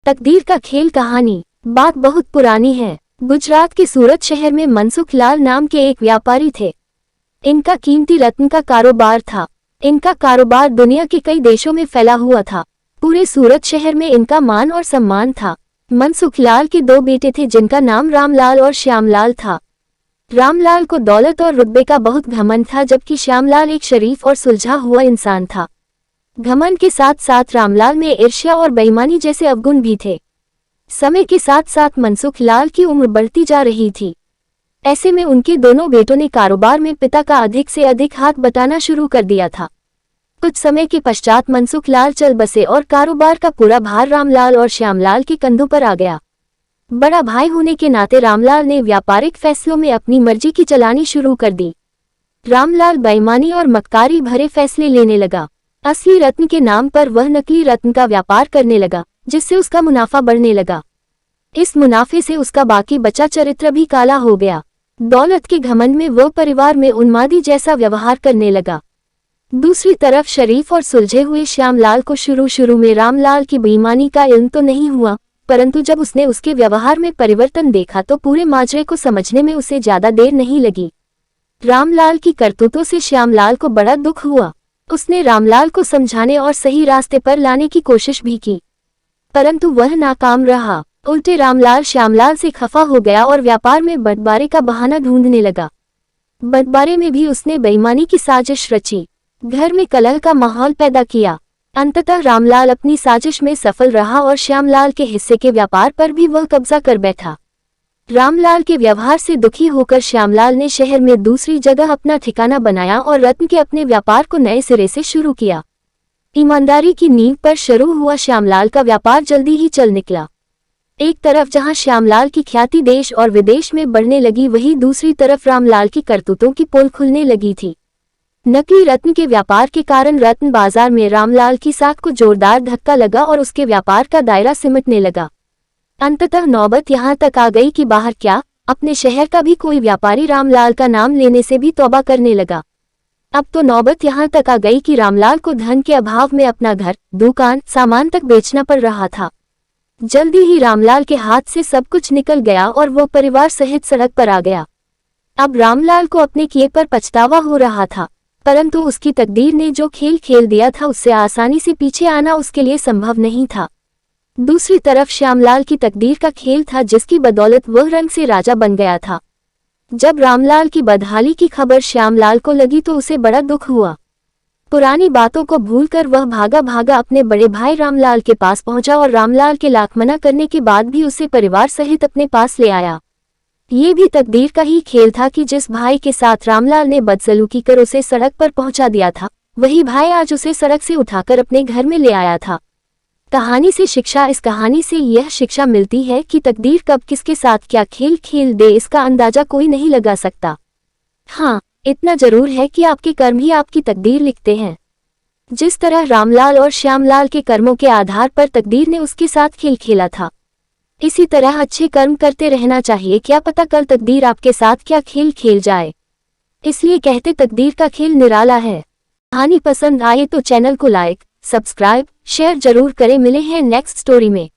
तकदीर का खेल कहानी। बात बहुत पुरानी है। गुजरात के सूरत शहर में मनसुख लाल नाम के एक व्यापारी थे। इनका कीमती रत्न का कारोबार था। इनका कारोबार दुनिया के कई देशों में फैला हुआ था। पूरे सूरत शहर में इनका मान और सम्मान था। मनसुख लाल के दो बेटे थे जिनका नाम रामलाल और श्यामलाल था। रामलाल को दौलत और रुतबे का बहुत घमंड था, जबकि श्यामलाल एक शरीफ और सुलझा हुआ इंसान था। घमंड के साथ साथ रामलाल में ईर्ष्या और बेईमानी जैसे अवगुण भी थे। समय के साथ साथ मनसुख लाल की उम्र बढ़ती जा रही थी। ऐसे में उनके दोनों बेटों ने कारोबार में पिता का अधिक से अधिक हाथ बटाना शुरू कर दिया था। कुछ समय के पश्चात मनसुख लाल चल बसे और कारोबार का पूरा भार रामलाल और श्यामलाल के कंधों पर आ गया। बड़ा भाई होने के नाते रामलाल ने व्यापारिक फैसलों में अपनी मर्जी की चलानी शुरू कर दी। रामलाल बेईमानी और मक्कारी भरे फैसले लेने लगा। असली रत्न के नाम पर वह नकली रत्न का व्यापार करने लगा, जिससे उसका मुनाफा बढ़ने लगा। इस मुनाफे से उसका बाकी बचा चरित्र भी काला हो गया। दौलत के घमंड में वह परिवार में उन्मादी जैसा व्यवहार करने लगा। दूसरी तरफ शरीफ और सुलझे हुए श्यामलाल को शुरू में रामलाल की बेईमानी का इल्म तो नहीं हुआ, परंतु जब उसने उसके व्यवहार में परिवर्तन देखा तो पूरे माजरे को समझने में उसे ज्यादा देर नहीं लगी। रामलाल की करतूतों से श्यामलाल को बड़ा दुख हुआ। उसने रामलाल को समझाने और सही रास्ते पर लाने की कोशिश भी की, परंतु वह नाकाम रहा। उल्टे रामलाल श्यामलाल से खफा हो गया और व्यापार में बंटवारे का बहाना ढूंढने लगा। बंटवारे में भी उसने बेईमानी की साजिश रची, घर में कलह का माहौल पैदा किया। अंततः रामलाल अपनी साजिश में सफल रहा और श्यामलाल के हिस्से के व्यापार पर भी वह कब्जा कर बैठा। रामलाल के व्यवहार से दुखी होकर श्यामलाल ने शहर में दूसरी जगह अपना ठिकाना बनाया और रत्न के अपने व्यापार को नए सिरे से शुरू किया। ईमानदारी की नींव पर शुरू हुआ श्यामलाल का व्यापार जल्दी ही चल निकला। एक तरफ जहां श्यामलाल की ख्याति देश और विदेश में बढ़ने लगी, वहीं दूसरी तरफ रामलाल की करतूतों की पोल खुलने लगी थी। नकली रत्न के व्यापार के कारण रत्न बाजार में रामलाल की साख को जोरदार धक्का लगा और उसके व्यापार का दायरा सिमटने लगा। अंततः नौबत यहाँ तक आ गई कि बाहर क्या, अपने शहर का भी कोई व्यापारी रामलाल का नाम लेने से भी तौबा करने लगा। अब तो नौबत यहाँ तक आ गई कि रामलाल को धन के अभाव में अपना घर, दुकान, सामान तक बेचना पड़ रहा था। जल्दी ही रामलाल के हाथ से सब कुछ निकल गया और वो परिवार सहित सड़क पर आ गया। अब रामलाल को अपने किए पर पछतावा हो रहा था, परंतु उसकी तकदीर ने जो खेल खेल दिया था उससे आसानी से पीछे आना उसके लिए संभव नहीं था। दूसरी तरफ श्यामलाल की तकदीर का खेल था, जिसकी बदौलत वह रंग से राजा बन गया था। जब रामलाल की बदहाली की खबर श्यामलाल को लगी तो उसे बड़ा दुख हुआ। पुरानी बातों को भूलकर वह भागा भागा अपने बड़े भाई रामलाल के पास पहुंचा और रामलाल के लाख मना करने के बाद भी उसे परिवार सहित अपने पास ले आया। ये भी तकदीर का ही खेल था कि जिस भाई के साथ रामलाल ने बदसलूकी कर उसे सड़क पर पहुंचा दिया था, वही भाई आज उसे सड़क से उठाकर अपने घर में ले आया था। कहानी से शिक्षा। इस कहानी से यह शिक्षा मिलती है कि तकदीर कब किसके साथ क्या खेल खेल दे, इसका अंदाजा कोई नहीं लगा सकता। हाँ, इतना जरूर है कि आपके कर्म ही आपकी तकदीर लिखते हैं। जिस तरह रामलाल और श्यामलाल के कर्मों के आधार पर तकदीर ने उसके साथ खेल खेला था, इसी तरह अच्छे कर्म करते रहना चाहिए। क्या पता कल तकदीर आपके साथ क्या खेल खेल जाए। इसलिए कहते तकदीर का खेल निराला है। कहानी पसंद आए तो चैनल को लाइक, सब्सक्राइब, शेयर जरूर करें। मिले हैं नेक्स्ट स्टोरी में।